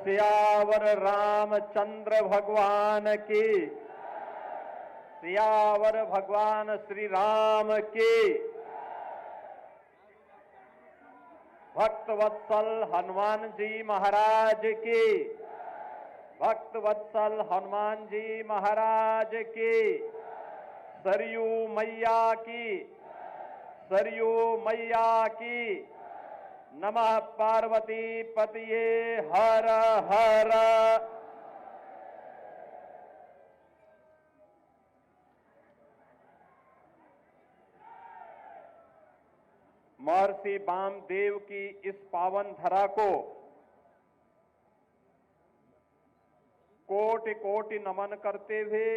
सियावर रामचंद्र भगवान की, सियावर भगवान श्री राम की। भक्त वत्सल हनुमान जी महाराज की, भक्त वत्सल हनुमान जी महाराज की। सरयू मैया की, सरयू मैया की। नमः पार्वती पतिये हर हर। महर्षि वामदेव की इस पावन धरा को कोटि कोटि नमन करते हुए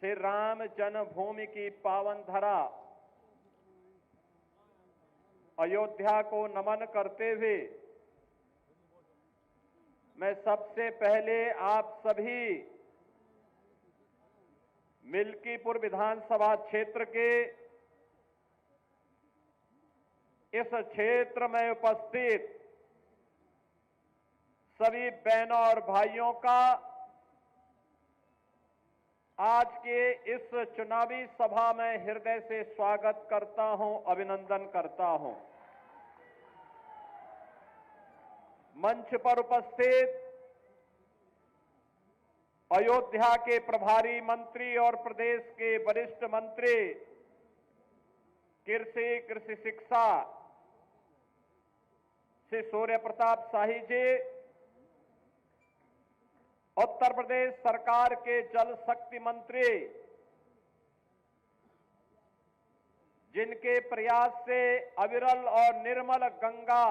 श्री राम जन्मभूमि की पावन धरा अयोध्या को नमन करते हुए मैं सबसे पहले आप सभी मिल्कीपुर विधानसभा क्षेत्र के इस क्षेत्र में उपस्थित सभी बहनों और भाइयों का आज के इस चुनावी सभा में हृदय से स्वागत करता हूं, अभिनंदन करता हूं। मंच पर उपस्थित अयोध्या के प्रभारी मंत्री और प्रदेश के वरिष्ठ मंत्री कृषि शिक्षा श्री सूर्य प्रताप शाही जी, उत्तर प्रदेश सरकार के जल शक्ति मंत्री जिनके प्रयास से अविरल और निर्मल गंगा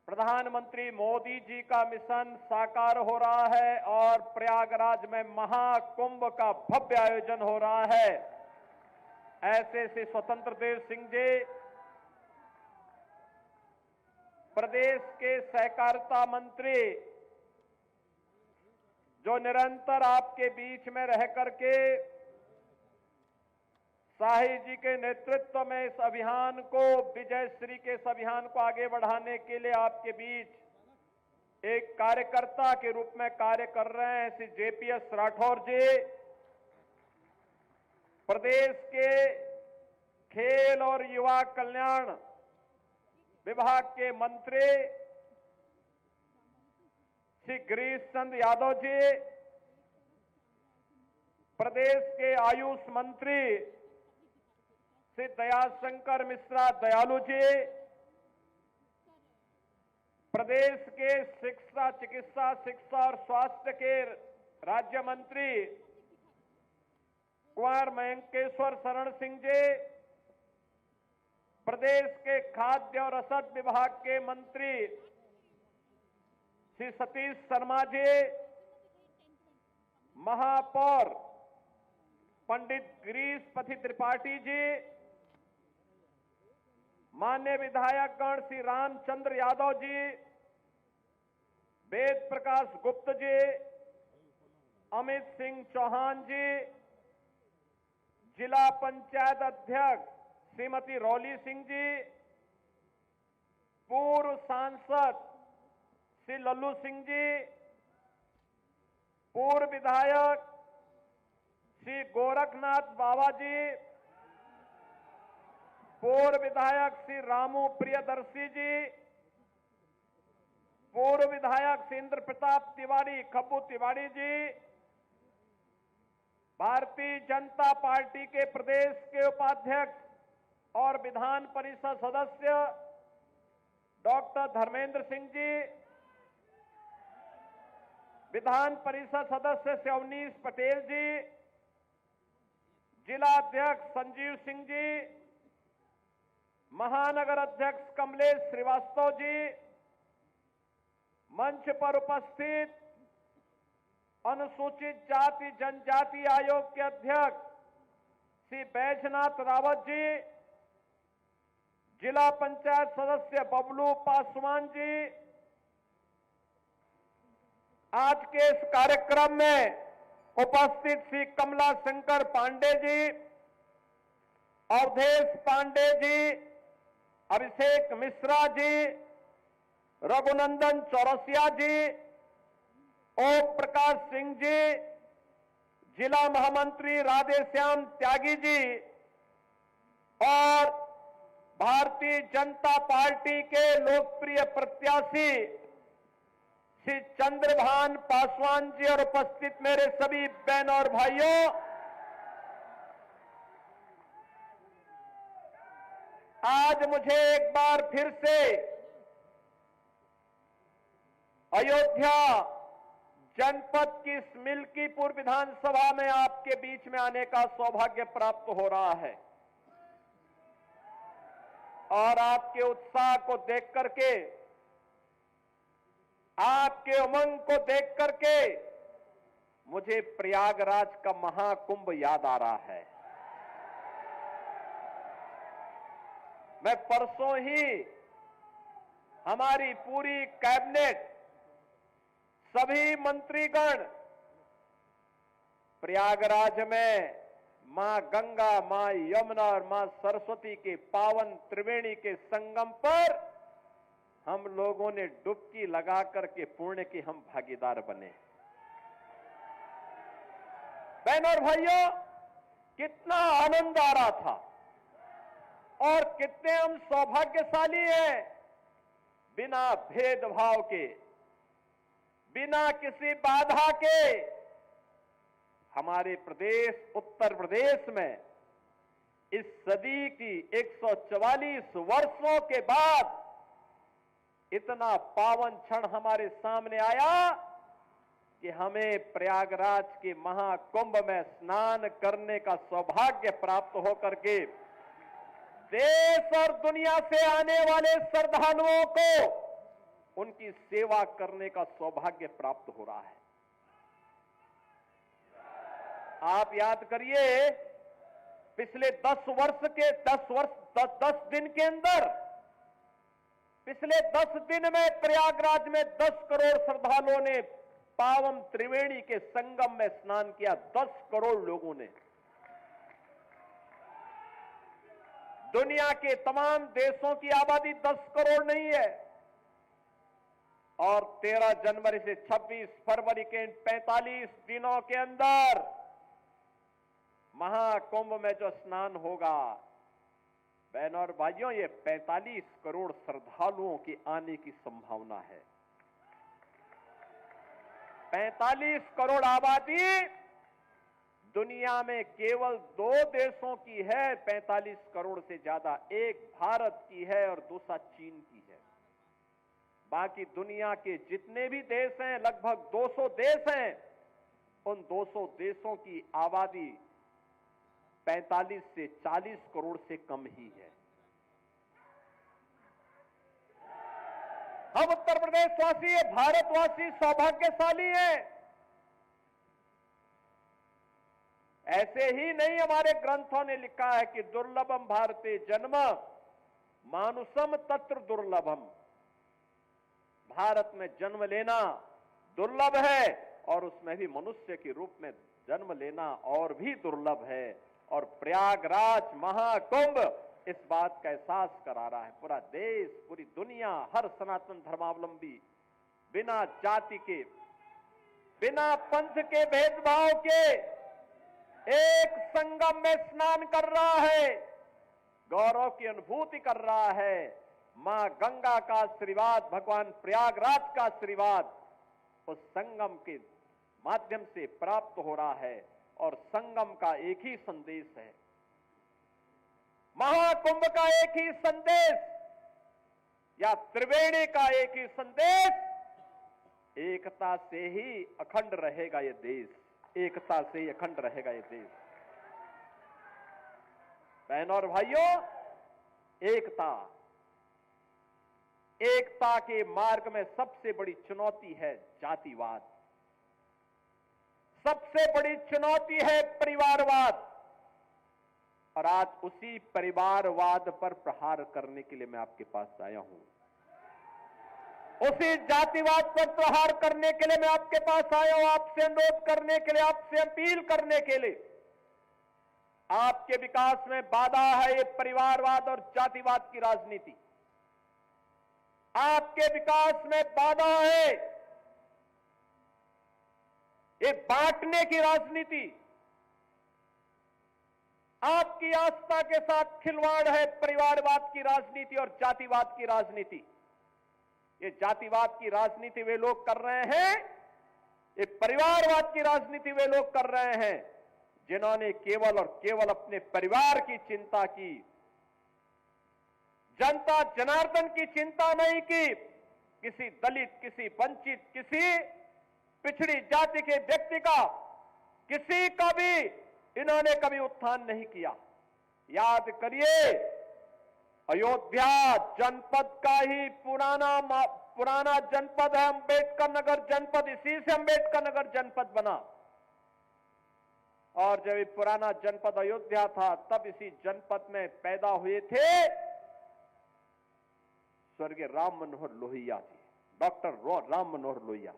प्रधानमंत्री मोदी जी का मिशन साकार हो रहा है और प्रयागराज में महाकुंभ का भव्य आयोजन हो रहा है, ऐसे श्री स्वतंत्र देव सिंह जी, प्रदेश के सहकारिता मंत्री जो निरंतर आपके बीच में रह करके शाही जी के नेतृत्व में इस अभियान को, विजय श्री के इस अभियान को आगे बढ़ाने के लिए आपके बीच एक कार्यकर्ता के रूप में कार्य कर रहे हैं, श्री जेपीएस राठौर जी, प्रदेश के खेल और युवा कल्याण विभाग के मंत्री श्री गिरीश चंद्र यादव जी, प्रदेश के आयुष मंत्री श्री दयाशंकर मिश्रा दयालु जी, प्रदेश के चिकित्सा शिक्षा और स्वास्थ्य के राज्य मंत्री कुंवर मयंकेश्वर शरण सिंह जी, प्रदेश के खाद्य और रसद विभाग के मंत्री श्री सतीश शर्मा जी, महापौर पंडित गिरीश पति त्रिपाठी जी, माननीय विधायकगण श्री रामचंद्र यादव जी, वेद प्रकाश गुप्त जी, अमित सिंह चौहान जी, जिला पंचायत अध्यक्ष श्रीमती रौली सिंह जी, पूर्व सांसद श्री लल्लू सिंह जी, पूर्व विधायक श्री गोरखनाथ बाबा जी, पूर्व विधायक श्री रामू प्रियदर्शी जी, पूर्व विधायक श्री इंद्र प्रताप तिवारी खब्बू तिवारी जी, भारतीय जनता पार्टी के प्रदेश के उपाध्यक्ष और विधान परिषद सदस्य डॉक्टर धर्मेंद्र सिंह जी, विधान परिषद सदस्य श्री अवनीश पटेल जी, जिला अध्यक्ष संजीव सिंह जी, महानगर अध्यक्ष कमलेश श्रीवास्तव जी, मंच पर उपस्थित अनुसूचित जाति जनजाति आयोग के अध्यक्ष श्री बैजनाथ रावत जी, जिला पंचायत सदस्य बबलू पासवान जी, आज के इस कार्यक्रम में उपस्थित श्री कमला शंकर पांडे जी, अवधेश पांडे जी, अभिषेक मिश्रा जी, रघुनंदन चौरसिया जी, ओम प्रकाश सिंह जी, जिला महामंत्री राधेश्याम त्यागी जी और भारतीय जनता पार्टी के लोकप्रिय प्रत्याशी श्री चंद्रभान पासवान जी और उपस्थित मेरे सभी बहन और भाइयों, आज मुझे एक बार फिर से अयोध्या जनपद की इस मिल्कीपुर विधानसभा में आपके बीच में आने का सौभाग्य प्राप्त हो रहा है और आपके उत्साह को देख करके, आपके उमंग को देख करके मुझे प्रयागराज का महाकुंभ याद आ रहा है। मैं परसों ही हमारी पूरी कैबिनेट, सभी मंत्रीगण प्रयागराज में मां गंगा, मां यमुना और मां सरस्वती के पावन त्रिवेणी के संगम पर हम लोगों ने डुबकी लगा करके पुण्य के हम भागीदार बने। बहनों और भाइयों, कितना आनंद आ रहा था और कितने हम सौभाग्यशाली हैं, बिना भेदभाव के, बिना किसी बाधा के हमारे प्रदेश उत्तर प्रदेश में इस सदी की 144 वर्षों के बाद इतना पावन क्षण हमारे सामने आया कि हमें प्रयागराज के महाकुंभ में स्नान करने का सौभाग्य प्राप्त होकर के देश और दुनिया से आने वाले श्रद्धालुओं को उनकी सेवा करने का सौभाग्य प्राप्त हो रहा है। आप याद करिए, पिछले 10 दिन के अंदर, पिछले 10 दिन में प्रयागराज में 10 करोड़ श्रद्धालुओं ने पावन त्रिवेणी के संगम में स्नान किया। 10 करोड़ लोगों ने। दुनिया के तमाम देशों की आबादी 10 करोड़ नहीं है और 13 जनवरी से 26 फरवरी के 45 दिनों के अंदर महाकुंभ में जो स्नान होगा, बहनों और भाइयों, ये 45 करोड़ श्रद्धालुओं के आने की संभावना है। 45 करोड़ आबादी दुनिया में केवल 2 देशों की है, 45 करोड़ से ज्यादा। एक भारत की है और दूसरा चीन की है। बाकी दुनिया के जितने भी देश हैं, लगभग 200 देश हैं, उन 200 देशों की आबादी 45 से 40 करोड़ से कम ही है। हम उत्तर प्रदेशवासी, भारतवासी सौभाग्यशाली हैं। ऐसे ही नहीं, हमारे ग्रंथों ने लिखा है कि दुर्लभम भारते जन्म मानुषम तत्र दुर्लभम। भारत में जन्म लेना दुर्लभ है और उसमें भी मनुष्य के रूप में जन्म लेना और भी दुर्लभ है। और प्रयागराज महाकुंभ इस बात का एहसास करा रहा है। पूरा देश, पूरी दुनिया, हर सनातन धर्मावलंबी बिना जाति के, बिना पंथ के भेदभाव के एक संगम में स्नान कर रहा है, गौरव की अनुभूति कर रहा है। मां गंगा का आशीर्वाद, भगवान प्रयागराज का आशीर्वाद उस संगम के माध्यम से प्राप्त हो रहा है और संगम का एक ही संदेश है, महाकुंभ का एक ही संदेश या त्रिवेणी का एक ही संदेश, एकता से ही अखंड रहेगा ये देश, एकता से ही अखंड रहेगा ये देश। बहनों और भाइयों, एकता, एकता के मार्ग में सबसे बड़ी चुनौती है जातिवाद, सबसे बड़ी चुनौती है परिवारवाद। और आज उसी परिवारवाद पर प्रहार करने के लिए मैं आपके पास आया हूं। उसी जातिवाद पर प्रहार करने के लिए मैं आपके पास आया हूं, आपसे अनुरोध करने के लिए, आपसे अपील करने के लिए। आपके विकास में बाधा है ये परिवारवाद और जातिवाद की राजनीति। आपके विकास में बाधा है ये बांटने की राजनीति। आपकी आस्था के साथ खिलवाड़ है परिवारवाद की राजनीति और जातिवाद की राजनीति। ये जातिवाद की राजनीति वे लोग कर रहे हैं, ये परिवारवाद की राजनीति वे लोग कर रहे हैं जिन्होंने केवल और केवल अपने परिवार की चिंता की, जनता जनार्दन की चिंता नहीं की। किसी दलित, किसी वंचित, किसी पिछड़ी जाति के व्यक्ति का, किसी का भी इन्होंने कभी उत्थान नहीं किया। याद करिए, अयोध्या जनपद का ही पुराना जनपद है अंबेडकर नगर जनपद। इसी से अंबेडकर नगर जनपद बना। और जब ये पुराना जनपद अयोध्या था तब इसी जनपद में पैदा हुए थे स्वर्गीय राम मनोहर लोहिया जी, डॉक्टर राम मनोहर लोहिया।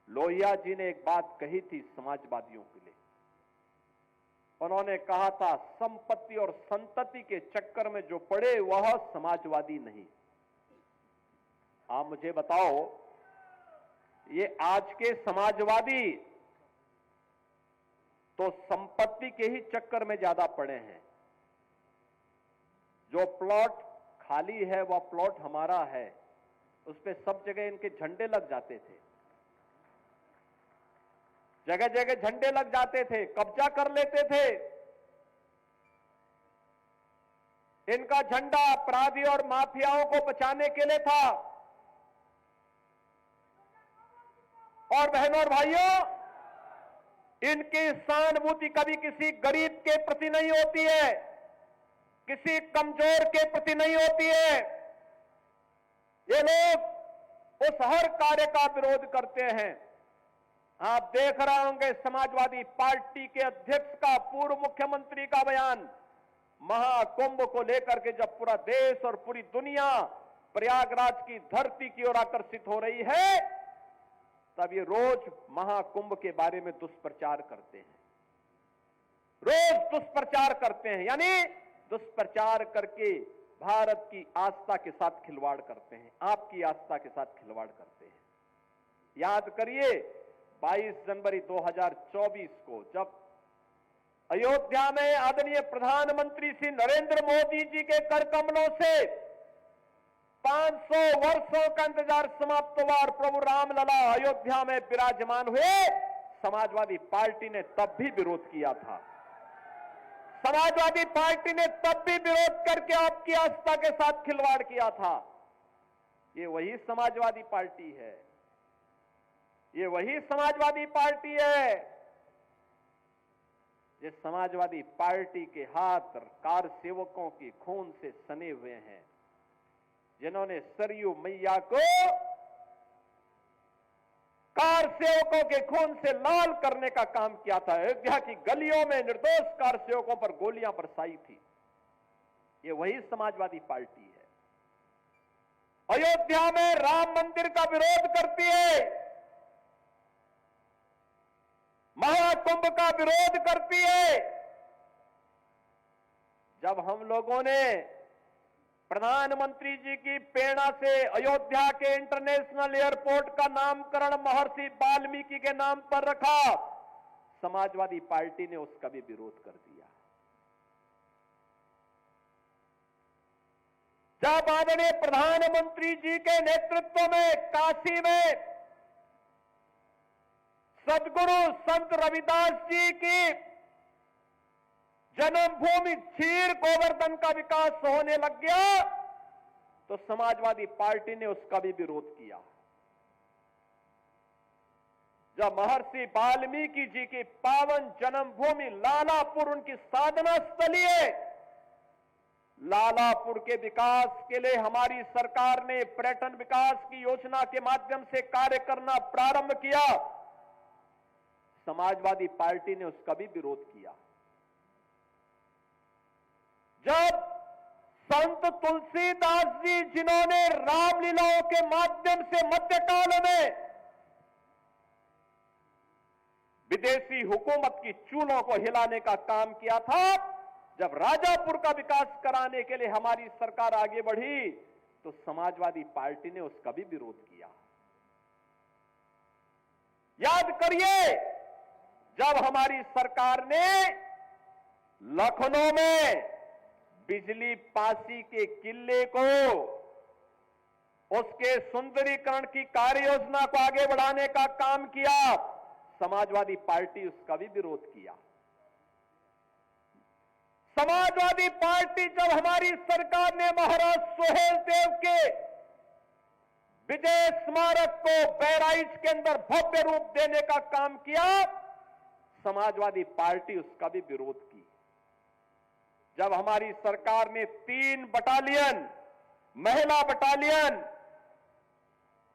लोहिया जी ने एक बात कही थी समाजवादियों के लिए। उन्होंने कहा था, संपत्ति और संतति के चक्कर में जो पड़े वह समाजवादी नहीं। आप मुझे बताओ, ये आज के समाजवादी तो संपत्ति के ही चक्कर में ज्यादा पड़े हैं। जो प्लॉट खाली है वह प्लॉट हमारा है, उस पे सब जगह इनके झंडे लग जाते थे। जगह जगह झंडे लग जाते थे, कब्जा कर लेते थे। इनका झंडा अपराधी और माफियाओं को बचाने के लिए था। और बहनों और भाइयों, इनकी सहानुभूति कभी किसी गरीब के प्रति नहीं होती है, किसी कमजोर के प्रति नहीं होती है। ये लोग उस हर कार्य का विरोध करते हैं। आप देख रहे होंगे समाजवादी पार्टी के अध्यक्ष का, पूर्व मुख्यमंत्री का बयान महाकुंभ को लेकर के, जब पूरा देश और पूरी दुनिया प्रयागराज की धरती की ओर आकर्षित हो रही है, तब ये रोज महाकुंभ के बारे में दुष्प्रचार करते हैं। रोज दुष्प्रचार करते हैं, यानी दुष्प्रचार करके भारत की आस्था के साथ खिलवाड़ करते हैं, आपकी आस्था के साथ खिलवाड़ करते हैं। याद करिए, 22 जनवरी 2024 को जब अयोध्या में आदरणीय प्रधानमंत्री श्री नरेंद्र मोदी जी के कर कमलों से 500 वर्षों का इंतजार समाप्त हुआ और प्रभु रामलला अयोध्या में विराजमान हुए, समाजवादी पार्टी ने तब भी विरोध किया था। समाजवादी पार्टी ने तब भी विरोध करके आपकी आस्था के साथ खिलवाड़ किया था। ये वही समाजवादी पार्टी है, ये वही समाजवादी पार्टी है जिस समाजवादी पार्टी के हाथ कार सेवकों के खून से सने हुए हैं, जिन्होंने सरयू मैया को कार सेवकों के खून से लाल करने का काम किया था। अयोध्या की गलियों में निर्दोष कार सेवकों पर गोलियां बरसाई थी। ये वही समाजवादी पार्टी है। अयोध्या में राम मंदिर का विरोध करती है, महाकुंभ का विरोध करती है। जब हम लोगों ने प्रधानमंत्री जी की प्रेरणा से अयोध्या के इंटरनेशनल एयरपोर्ट का नामकरण महर्षि वाल्मीकि के नाम पर रखा, समाजवादी पार्टी ने उसका भी विरोध कर दिया। जब आदरणीय प्रधानमंत्री जी के नेतृत्व में काशी में सदगुरु संत रविदास जी की जन्मभूमि क्षीर गोवर्धन का विकास होने लग गया, तो समाजवादी पार्टी ने उसका भी विरोध किया। जब महर्षि वाल्मीकि जी की पावन जन्मभूमि लालापुर उनकी साधना स्थली है, लालापुर के विकास के लिए हमारी सरकार ने पर्यटन विकास की योजना के माध्यम से कार्य करना प्रारंभ किया, समाजवादी पार्टी ने उसका भी विरोध किया। जब संत तुलसीदास जी, जिन्होंने रामलीलाओं के माध्यम से मध्यकाल में विदेशी हुकूमत की चूलों को हिलाने का काम किया था। जब राजापुर का विकास कराने के लिए हमारी सरकार आगे बढ़ी तो समाजवादी पार्टी ने उसका भी विरोध किया। याद करिए, जब हमारी सरकार ने लखनऊ में बिजली पासी के किले को, उसके सुंदरीकरण की कार्य योजना को आगे बढ़ाने का काम किया, समाजवादी पार्टी उसका भी विरोध किया। समाजवादी पार्टी जब हमारी सरकार ने महाराज सोहेल देव के विजय स्मारक को बहराइच के अंदर भव्य रूप देने का काम किया, समाजवादी पार्टी उसका भी विरोध की। जब हमारी सरकार ने 3 बटालियन, महिला बटालियन,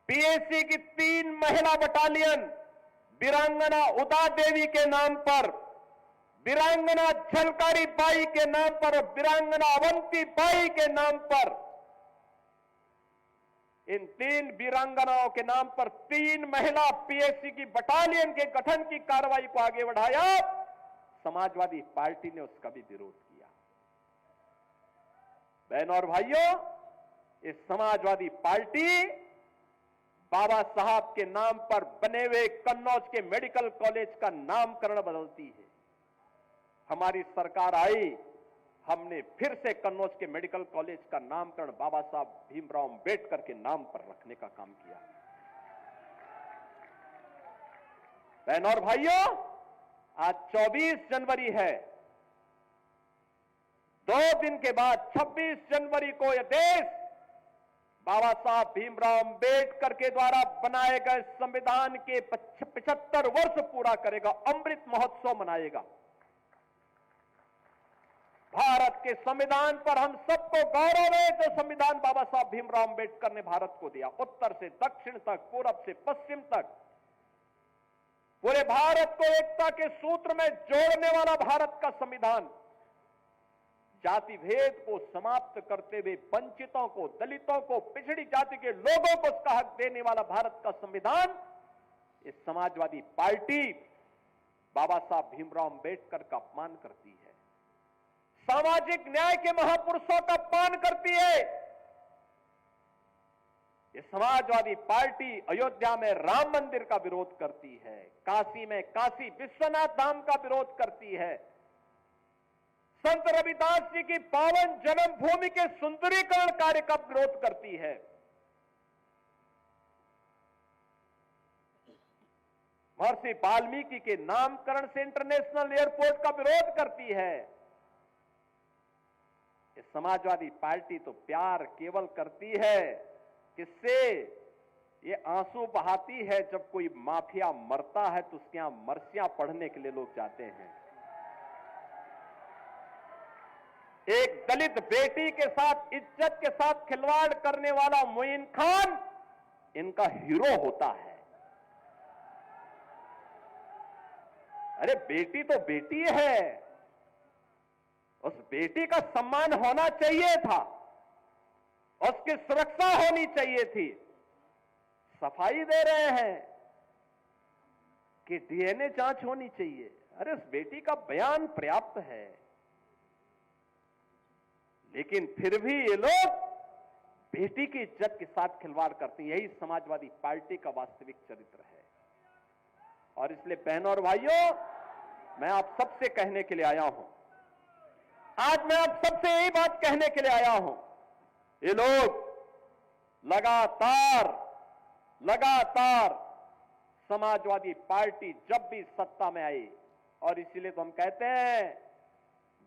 पीएसी की 3 महिला बटालियन वीरांगना उदा देवी के नाम पर, वीरांगना झलकारी बाई के नाम पर, वीरांगना अवंती बाई के नाम पर, इन 3 वीरांगनाओं के नाम पर 3 महिला पीएसी की बटालियन के गठन की कार्रवाई को आगे बढ़ाया, समाजवादी पार्टी ने उसका भी विरोध किया। बहनों और भाइयों, इस समाजवादी पार्टी बाबा साहब के नाम पर बने हुए कन्नौज के मेडिकल कॉलेज का नामकरण बदलती है। हमारी सरकार आई, हमने फिर से कन्नौज के मेडिकल कॉलेज का नामकरण बाबा साहब भीमराव अंबेडकर के नाम पर रखने का काम किया। बहनों और भाइयों, आज 24 जनवरी है। 2 दिन के बाद 26 जनवरी को यह देश बाबा साहब भीमराव अंबेडकर के द्वारा बनाए गए संविधान के 75 वर्ष पूरा करेगा, अमृत महोत्सव मनाएगा। भारत के संविधान पर हम सबको गौरव है, जो संविधान बाबा साहब भीमराव अंबेडकर ने भारत को दिया। उत्तर से दक्षिण तक, पूरब से पश्चिम तक, पूरे भारत को एकता के सूत्र में जोड़ने वाला भारत का संविधान, जाति भेद को समाप्त करते हुए वंचितों को, दलितों को, पिछड़ी जाति के लोगों को उसका हक देने वाला भारत का संविधान, इस समाजवादी पार्टी बाबा साहब भीमराव अंबेडकर का अपमान करती है, सामाजिक न्याय के महापुरुषों का अपमान करती है। ये समाजवादी पार्टी अयोध्या में राम मंदिर का विरोध करती है, काशी में काशी विश्वनाथ धाम का विरोध करती है, संत रविदास जी की पावन जन्मभूमि के सुंदरीकरण कार्य का विरोध करती है। महर्षि वाल्मीकि के नामकरण से इंटरनेशनल एयरपोर्ट का विरोध करती है। ये समाजवादी पार्टी तो प्यार केवल करती है, किससे? ये आंसू बहाती है जब कोई माफिया मरता है तो उसके यहां मरसियां पढ़ने के लिए लोग जाते हैं। एक दलित बेटी के साथ, इज्जत के साथ खिलवाड़ करने वाला मोइन खान इनका हीरो होता है। अरे बेटी तो बेटी है, उस बेटी का सम्मान होना चाहिए था, उसकी सुरक्षा होनी चाहिए थी। सफाई दे रहे हैं कि डीएनए जांच होनी चाहिए। अरे उस बेटी का बयान पर्याप्त है, लेकिन फिर भी ये लोग बेटी की इज्जत के साथ खिलवाड़ करते हैं। यही समाजवादी पार्टी का वास्तविक चरित्र है। और इसलिए बहनों और भाइयों, मैं आप सबसे कहने के लिए आया हूं, आज मैं आप सबसे यही बात कहने के लिए आया हूं, ये लोग लगातार समाजवादी पार्टी जब भी सत्ता में आई, और इसीलिए तो हम कहते हैं,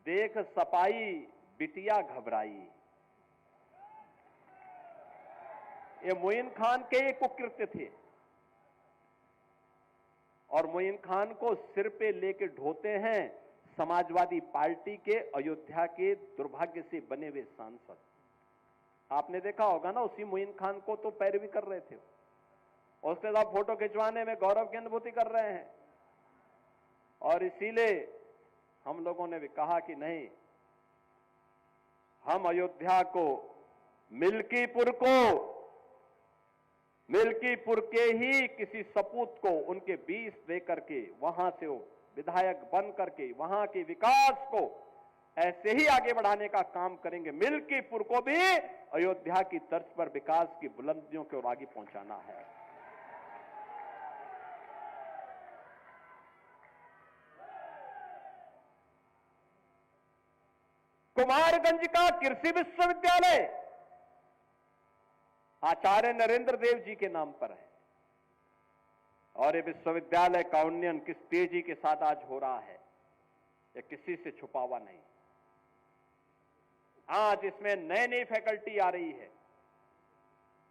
देख सपाई बिटिया घबराई। ये मोइन खान के एक कुकृत्य थे, और मोइन खान को सिर पे लेके ढोते हैं समाजवादी पार्टी के अयोध्या के दुर्भाग्य से बने हुए सांसद। आपने देखा होगा ना, उसी मोइन खान को तो पैरवी कर रहे थे, उसके साथ फोटो खिंचवाने में गौरव की अनुभूति कर रहे हैं। और इसीलिए हम लोगों ने भी कहा कि नहीं, हम अयोध्या को, मिल्कीपुर को मिल्कीपुर के ही किसी सपूत को उनके 20 दे करके वहां से वो विधायक बन करके वहां के विकास को ऐसे ही आगे बढ़ाने का काम करेंगे। मिल्कीपुर को भी अयोध्या की तर्ज पर विकास की बुलंदियों की ओर आगे पहुंचाना है। कुमारगंज का कृषि विश्वविद्यालय आचार्य नरेंद्र देव जी के नाम पर है और ये विश्वविद्यालय का उन्नयन किस तेजी के साथ आज हो रहा है, ये किसी से छुपा हुआ नहीं। आज इसमें नई नई फैकल्टी आ रही है,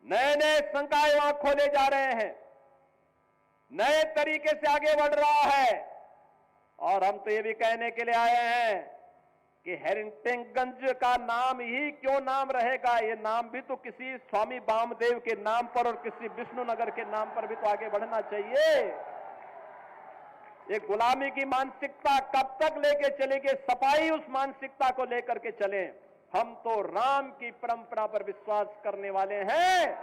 नए नए संकाय वहां खोले जा रहे हैं, नए तरीके से आगे बढ़ रहा है। और हम तो ये भी कहने के लिए आए हैं कि हेरिटेजगंज का नाम ही क्यों नाम रहेगा, ये नाम भी तो किसी स्वामी वामदेव के नाम पर और किसी विष्णुनगर के नाम पर भी तो आगे बढ़ना चाहिए। ये गुलामी की मानसिकता कब तक लेके चलेंगे? सफाई उस मानसिकता को लेकर के चलें। हम तो राम की परंपरा पर विश्वास करने वाले हैं,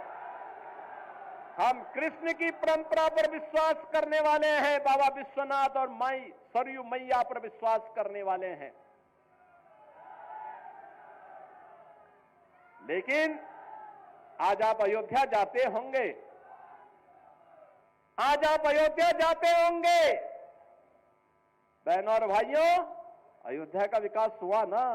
हम कृष्ण की परंपरा पर विश्वास करने वाले हैं, बाबा विश्वनाथ और माई सरयू मैया पर विश्वास करने वाले हैं। लेकिन आज आप अयोध्या जाते होंगे, आज आप अयोध्या जाते होंगे बहनों और भाइयों, अयोध्या का विकास हुआ ना?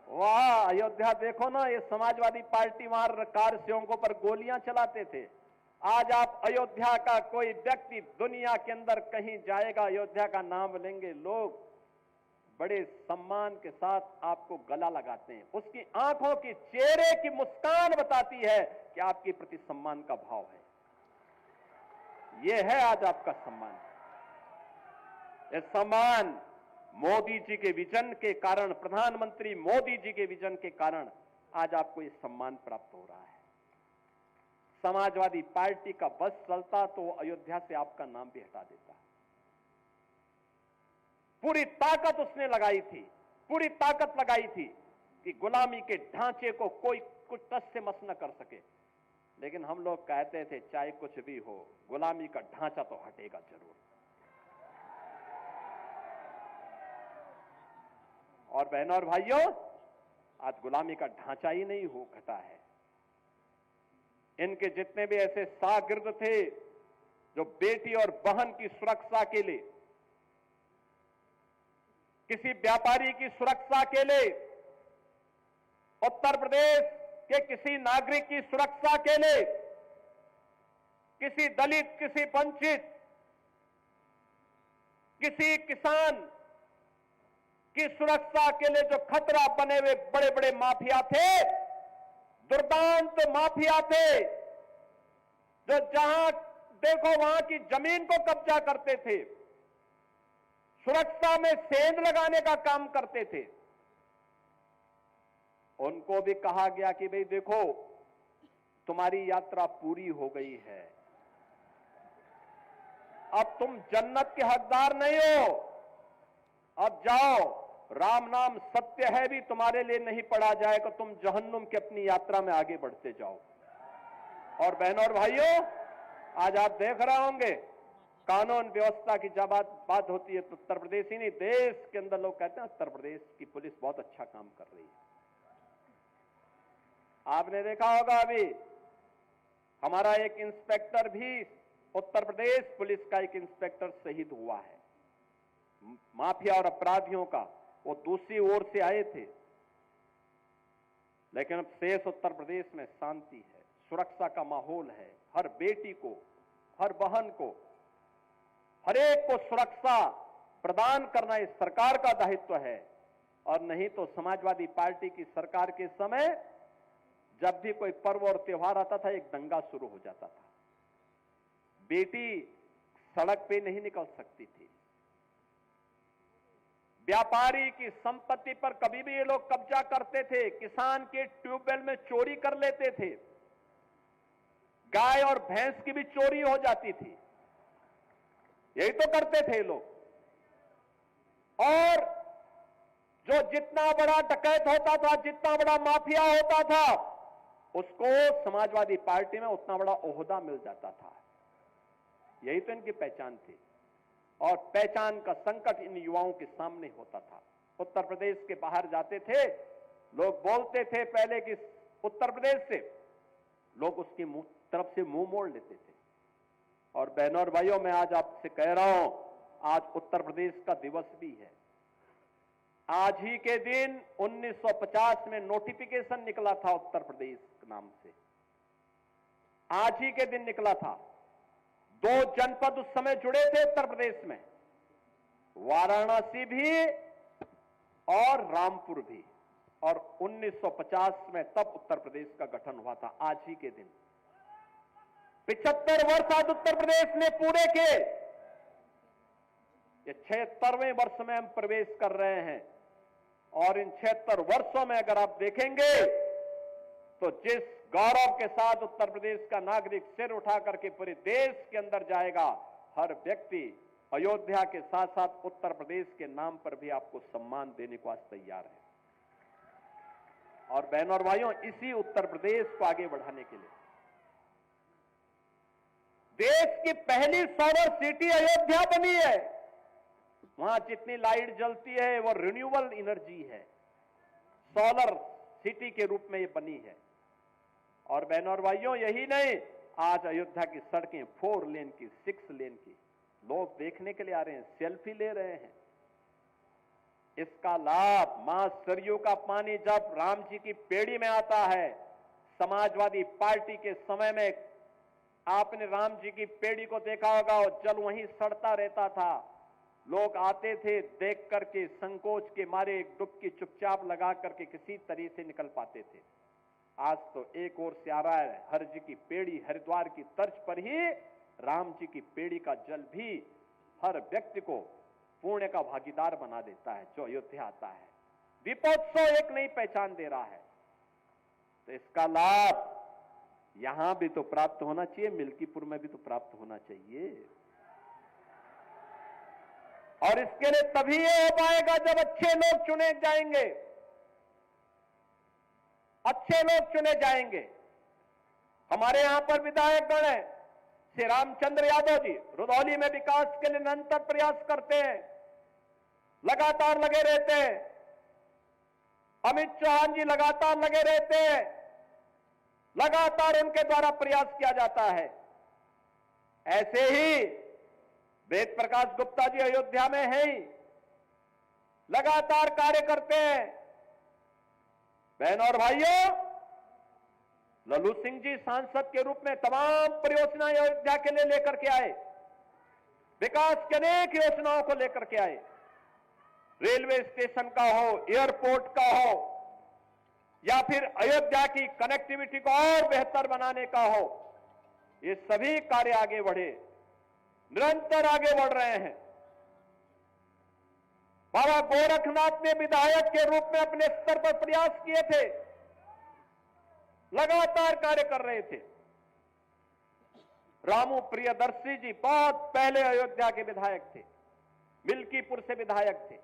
वाह, अयोध्या देखो ना, ये समाजवादी पार्टी वहां कार सेवकों पर गोलियां चलाते थे। आज आप अयोध्या का कोई व्यक्ति दुनिया के अंदर कहीं जाएगा, अयोध्या का नाम लेंगे, लोग बड़े सम्मान के साथ आपको गला लगाते हैं। उसकी आंखों की, चेहरे की मुस्कान बताती है कि आपके प्रति सम्मान का भाव है। यह है आज आपका सम्मान। यह सम्मान मोदी जी के विजन के कारण, प्रधानमंत्री मोदी जी के विजन के कारण आज आपको यह सम्मान प्राप्त हो रहा है। समाजवादी पार्टी का बस चलता तो अयोध्या से आपका नाम भी हटा देता। पूरी ताकत उसने लगाई थी, पूरी ताकत लगाई थी कि गुलामी के ढांचे को कोई कुछ टस से मस न कर सके। लेकिन हम लोग कहते थे चाहे कुछ भी हो, गुलामी का ढांचा तो हटेगा जरूर। और बहनों और भाइयों, आज गुलामी का ढांचा ही नहीं हो घटा है। इनके जितने भी ऐसे शागिर्द थे जो बेटी और बहन की सुरक्षा के लिए, किसी व्यापारी की सुरक्षा के लिए, उत्तर प्रदेश के किसी नागरिक की सुरक्षा के लिए, किसी दलित, किसी वंचित, किसी किसान की सुरक्षा के लिए जो खतरा बने हुए बड़े बड़े माफिया थे, दुर्दांत माफिया थे, जो जहां देखो वहां की जमीन को कब्जा करते थे, सुरक्षा में सेंध लगाने का काम करते थे, उनको भी कहा गया कि भाई देखो तुम्हारी यात्रा पूरी हो गई है, अब तुम जन्नत के हकदार नहीं हो, अब जाओ, राम नाम सत्य है भी तुम्हारे लिए नहीं पढ़ा जाएगा, तुम जहन्नुम की अपनी यात्रा में आगे बढ़ते जाओ। और बहनों और भाइयों, आज आप देख रहे होंगे कानून व्यवस्था की जब बात होती है तो उत्तर प्रदेश ही नहीं, देश के अंदर लोग कहते हैं उत्तर प्रदेश की पुलिस बहुत अच्छा काम कर रही है। आपने देखा होगा अभी हमारा एक इंस्पेक्टर भी, उत्तर प्रदेश पुलिस का एक इंस्पेक्टर शहीद हुआ है। माफिया और अपराधियों का वो दूसरी ओर से आए थे, लेकिन अब शेष उत्तर प्रदेश में शांति है, सुरक्षा का माहौल है। हर बेटी को, हर बहन को, हर एक को सुरक्षा प्रदान करना इस सरकार का दायित्व है। और नहीं तो समाजवादी पार्टी की सरकार के समय जब भी कोई पर्व और त्योहार आता था, एक दंगा शुरू हो जाता था। बेटी सड़क पे नहीं निकल सकती थी, व्यापारी की संपत्ति पर कभी भी ये लोग कब्जा करते थे, किसान के ट्यूबवेल में चोरी कर लेते थे, गाय और भैंस की भी चोरी हो जाती थी, यही तो करते थे लोग। और जो जितना बड़ा डकैत होता था, जितना बड़ा माफिया होता था, उसको समाजवादी पार्टी में उतना बड़ा ओहदा मिल जाता था। यही तो इनकी पहचान थी और पहचान का संकट इन युवाओं के सामने होता था। उत्तर प्रदेश के बाहर जाते थे, लोग बोलते थे पहले कि उत्तर प्रदेश से, लोग उसकी तरफ से मुंह मोड़ लेते थे। और बहनों और भाइयों, मैं आज आपसे कह रहा हूं, आज उत्तर प्रदेश का दिवस भी है। आज ही के दिन 1950 में नोटिफिकेशन निकला था उत्तर प्रदेश के नाम से, आज ही के दिन निकला था। 2 जनपद उस समय जुड़े थे उत्तर प्रदेश में, वाराणसी भी और रामपुर भी, और 1950 में तब उत्तर प्रदेश का गठन हुआ था, आज ही के दिन। 75 वर्ष आज उत्तर प्रदेश ने पूरे के, ये 76वें वर्ष में हम प्रवेश कर रहे हैं। और इन 76 वर्षों में अगर आप देखेंगे तो जिस गौरव के साथ उत्तर प्रदेश का नागरिक सिर उठा करके पूरे देश के अंदर जाएगा, हर व्यक्ति अयोध्या के साथ साथ उत्तर प्रदेश के नाम पर भी आपको सम्मान देने को आज तैयार है। और बहनों और भाइयों, इसी उत्तर प्रदेश को आगे बढ़ाने के लिए देश की पहली सोलर सिटी अयोध्या बनी है। वहां जितनी लाइट जलती है वो रिन्यूएबल एनर्जी है, सोलर सिटी के रूप में ये बनी है। और बहनों और भाइयों, यही नहीं, आज अयोध्या की सड़कें 4 लेन की, 6 लेन की, लोग देखने के लिए आ रहे हैं, सेल्फी ले रहे हैं। इसका लाभ मां सरयू का पानी जब राम जी की पेड़ी में आता है, समाजवादी पार्टी के समय में आपने राम जी की पेड़ी को देखा होगा, वो जल वहीं सड़ता रहता था। लोग आते थे, देख करके संकोच के मारे एक डुबकी चुपचाप लगा करके किसी तरह से निकल पाते थे। आज तो एक ओर से आ रहा है, हर जी की पेड़ी, हरिद्वार की तर्ज पर ही राम जी की पेड़ी का जल भी हर व्यक्ति को पुण्य का भागीदार बना देता है जो अयोध्या आता है। दीपोत्सव एक नई पहचान दे रहा है, तो इसका लाभ यहां भी तो प्राप्त होना चाहिए, मिल्कीपुर में भी तो प्राप्त होना चाहिए। और इसके लिए तभी ये हो पाएगा जब अच्छे लोग चुने जाएंगे, अच्छे लोग चुने जाएंगे। हमारे यहां पर विधायकगण हैं, श्री रामचंद्र यादव जी रुधौली में विकास के लिए निरंतर प्रयास करते हैं, लगातार लगे रहते हैं। अमित चौहान जी लगातार लगे रहते हैं, लगातार उनके द्वारा प्रयास किया जाता है। ऐसे ही वेद प्रकाश गुप्ता जी अयोध्या में हैं, लगातार कार्य करते हैं। बहनों और भाइयों, लल्लू सिंह जी सांसद के रूप में तमाम परियोजनाएं अयोध्या के लिए लेकर के आए, विकास की अनेक योजनाओं को लेकर के आए। रेलवे स्टेशन का हो, एयरपोर्ट का हो, या फिर अयोध्या की कनेक्टिविटी को और बेहतर बनाने का हो, ये सभी कार्य आगे बढ़े, निरंतर आगे बढ़ रहे हैं। बाबा गोरखनाथ ने विधायक के रूप में अपने स्तर पर प्रयास किए थे, लगातार कार्य कर रहे थे। रामू प्रियदर्शी जी बहुत पहले अयोध्या के विधायक थे, मिल्कीपुर से विधायक थे,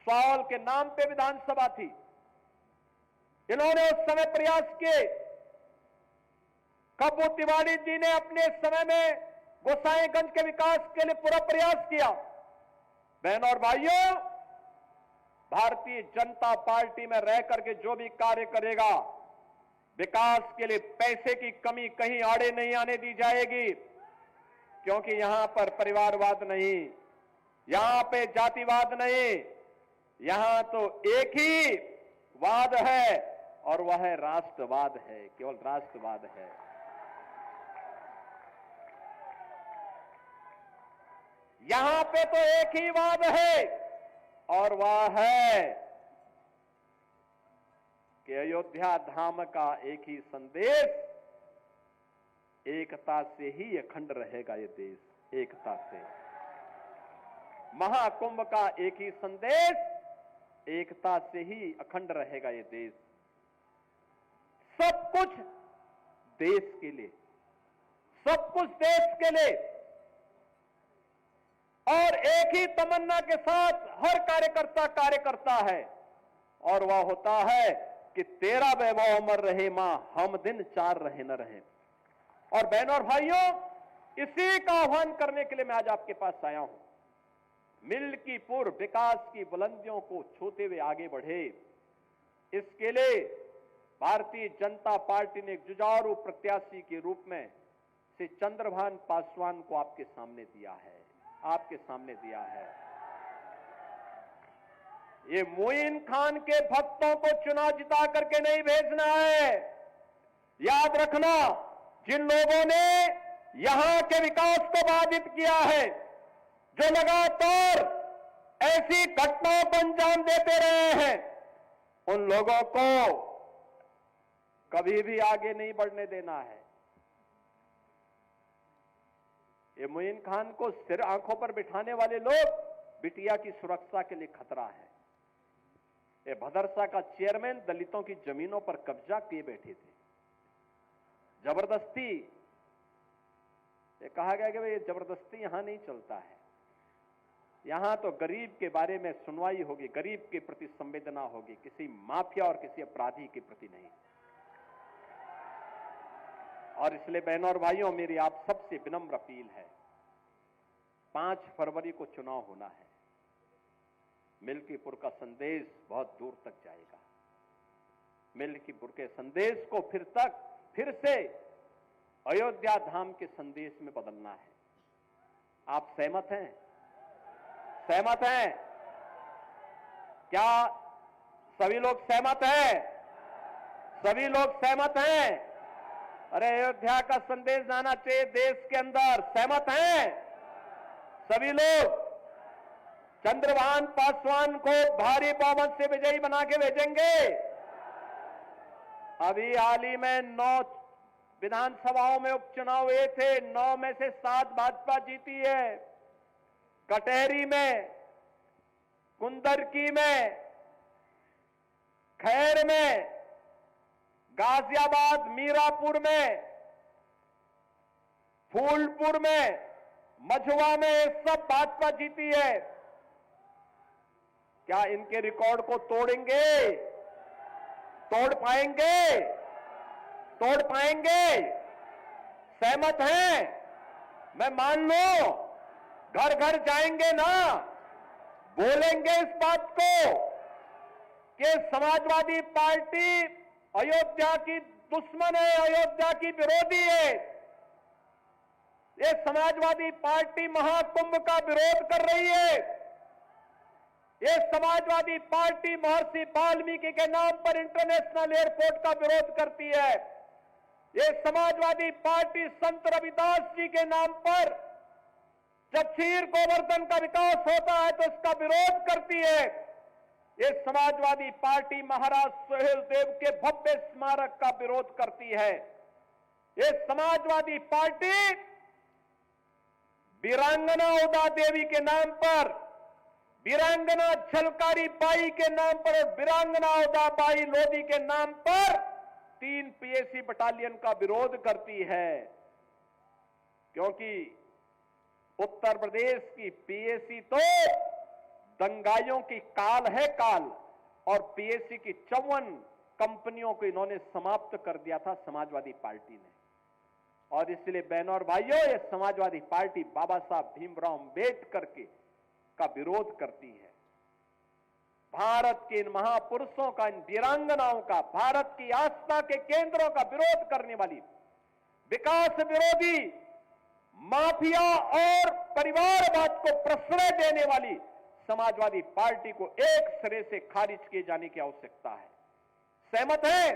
सावल के नाम पे विधानसभा थी। इन्होंने उस समय प्रयास किए। कब्बू तिवारी जी ने अपने समय में गोसाईगंज के विकास के लिए पूरा प्रयास किया। बहनों और भाइयों, भारतीय जनता पार्टी में रह करके जो भी कार्य करेगा, विकास के लिए पैसे की कमी कहीं आड़े नहीं आने दी जाएगी, क्योंकि यहां पर परिवारवाद नहीं, यहां पे जातिवाद नहीं, यहां तो एक ही वाद है और वह है राष्ट्रवाद है, केवल राष्ट्रवाद है। यहां पे तो एक ही वाद है और वह है कि अयोध्या धाम का एक ही संदेश, एकता से ही अखंड रहेगा ये देश, एकता से। महाकुंभ का एक ही संदेश, एकता से ही अखंड रहेगा ये देश। सब कुछ देश के लिए, सब कुछ देश के लिए, और एक ही तमन्ना के साथ हर कार्यकर्ता कार्य करता है, और वह होता है कि तेरा वैभव अमर रहे मां, हम दिन चार रहे न रहे। और बहनों और भाइयों, इसी का आह्वान करने के लिए मैं आज आपके पास आया हूं। मिल्कीपुर विकास की बुलंदियों को छूते हुए आगे बढ़े, इसके लिए भारतीय जनता पार्टी ने एक जुझारू प्रत्याशी के रूप में श्री चंद्रभान पासवान को आपके सामने दिया है। ये मोइन खान के भक्तों को चुनाव जिता करके नहीं भेजना है। याद रखना, जिन लोगों ने यहां के विकास को बाधित किया है, जो लगातार ऐसी घटनाओं को अंजाम देते रहे हैं, उन लोगों को कभी भी आगे नहीं बढ़ने देना है। ये मोइन खान को सिर आंखों पर बिठाने वाले लोग बिटिया की सुरक्षा के लिए खतरा है। ये भदरसा का चेयरमैन दलितों की जमीनों पर कब्जा किए बैठे थे। जबरदस्ती, ये कहा गया कि भाई जबरदस्ती यहां नहीं चलता है। यहां तो गरीब के बारे में सुनवाई होगी, गरीब के प्रति संवेदना होगी, किसी माफिया और किसी अपराधी के प्रति नहीं। और इसलिए बहनों और भाइयों, मेरी आप सबसे विनम्र अपील है, 5 फरवरी को चुनाव होना है। मिल्कीपुर का संदेश बहुत दूर तक जाएगा। मिल्कीपुर के संदेश को फिर से अयोध्या धाम के संदेश में बदलना है। आप सहमत हैं? क्या सभी लोग सहमत हैं? अरे अयोध्या का संदेश जाना चाहिए देश के अंदर। सहमत हैं सभी लोग? चंद्रभान पासवान को भारी बहुमत से विजयी बना के भेजेंगे। अभी हाल ही में 9 विधानसभाओं में उपचुनाव हुए थे, 9 में से 7 भाजपा जीती है। कटहरी में, कुंदरकी में, खैर में, गाजियाबाद, मीरापुर में, फूलपुर में, मझुआ में, सब भाजपा जीती है। क्या इनके रिकॉर्ड को तोड़ेंगे? तोड़ पाएंगे? सहमत हैं? मैं मान लो, घर घर जाएंगे ना, बोलेंगे इस बात को कि समाजवादी पार्टी अयोध्या की दुश्मन है, अयोध्या की विरोधी है। ये समाजवादी पार्टी महाकुंभ का विरोध कर रही है। ये समाजवादी पार्टी महर्षि वाल्मीकि के नाम पर इंटरनेशनल एयरपोर्ट का विरोध करती है। ये समाजवादी पार्टी संत रविदास जी के नाम पर जब क्षीर गोवर्धन का विकास होता है तो उसका विरोध करती है। ये समाजवादी पार्टी महाराज सुहेल देव के भव्य स्मारक का विरोध करती है। ये समाजवादी पार्टी वीरांगना उदा देवी के नाम पर, वीरांगना झलकारी बाई के नाम पर और वीरांगना उदा बाई लोधी के नाम पर 3 पीएसी बटालियन का विरोध करती है। क्योंकि उत्तर प्रदेश की पीएसी तो दंगाइयों की काल है काल, और पीएसी की 54 कंपनियों को इन्होंने समाप्त कर दिया था समाजवादी पार्टी ने। और इसलिए बहनों और भाइयों, ये समाजवादी पार्टी बाबा साहब भीमराव अंबेडकर का विरोध करती है। भारत के इन महापुरुषों का, इन वीरांगनाओं का, भारत की आस्था के केंद्रों का विरोध करने वाली, विकास विरोधी, माफिया और परिवारवाद को प्रश्रय देने वाली समाजवादी पार्टी को एक सिरे से खारिज किए जाने की आवश्यकता है। सहमत हैं?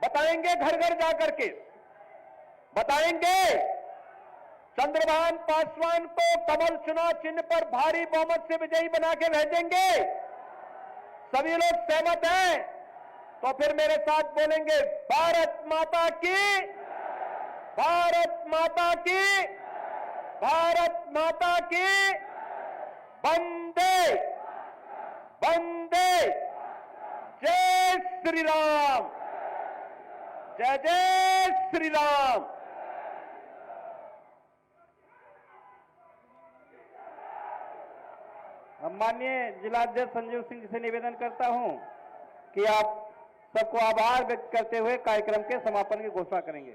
बताएंगे घर घर जाकर के, बताएंगे चंद्रभान पासवान को कमल चुनाव चिन्ह पर भारी बहुमत से विजयी बना के भेजेंगे। सभी लोग सहमत हैं? तो फिर मेरे साथ बोलेंगे, भारत माता की, भारत माता की, भारत माता की, वंदे वंदे, जय श्री राम, जय जय श्री राम। माननीय जिलाध्यक्ष संजीव सिंह जी से निवेदन करता हूं कि आप सबको आभार व्यक्त करते हुए कार्यक्रम के समापन की घोषणा करेंगे।